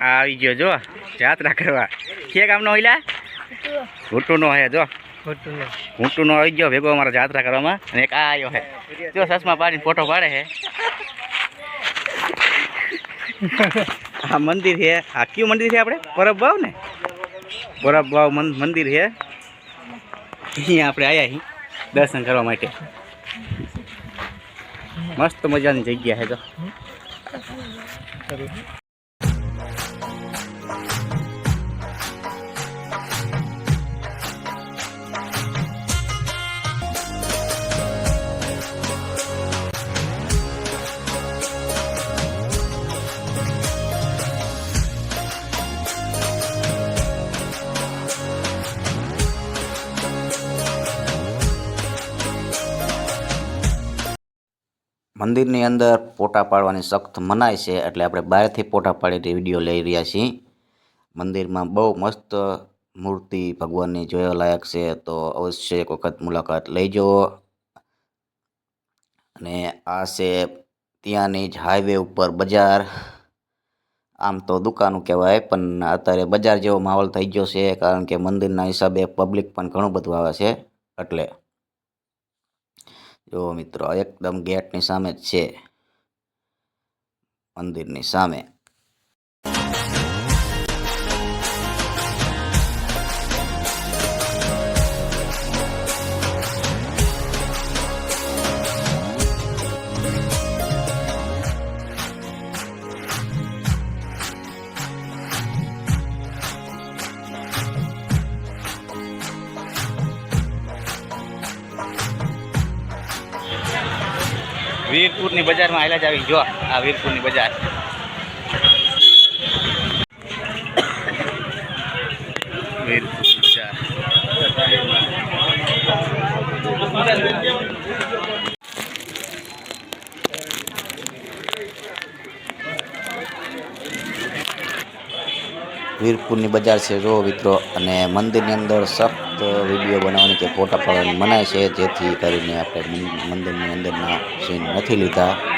આવી ગયો જો યાત્રા કરવા કે કામનો હોઈલા ઘૂંટુનો હે જો ઘૂંટુનો આવી ગયો ભેગો અમારા યાત્રા કરવામાં અને એક આ આવ્યો હે જો સસમા પાડીને ફોટો પાડે હે આ મંદિર છે આ કયું મંદિર છે આપણે પરબભાવ ને પરબભાવ મંદિર છે અહીંયા આપણે આવ્યા અહીં દર્શન કરવા માટે મસ્ત મજાની જગ્યા છે તો મંદિરની અંદર ફોટા પાડવાની સખ્ત મનાય છે એટલે આપણે બહારથી ફોટા પાડીને વિડીયો લઈ રહ્યા છીએ. મંદિરમાં બહુ મસ્ત મૂર્તિ ભગવાનની જોવા લાયક છે તો અવશ્ય એક વખત મુલાકાત લેજો. અને આ છે ત્યાંની જ હાઈવે ઉપર બજાર. આમ તો દુકાનો કહેવાય પણ અત્યારે બજાર જેવો માહોલ થઈ ગયો છે કારણ કે મંદિરના હિસાબે પબ્લિક પણ ઘણું બધું આવે છે એટલે જો મિત્રો એકદમ ગેટની સામે જ છે મંદિરની સામે. વીરપુરની બજારમાં આવેલા જ આવી જો આ વીરપુરની બજાર વીરપુરની બજાર વીરપુરની બજાર છે જો મિત્રો. અને મંદિરની અંદર સખ્ત વિડીયો બનાવવાની કે ફોટા પાડવાની મનાય છે જેથી કરીને આપણે મંદિરની અંદરના સીન નથી લીધા.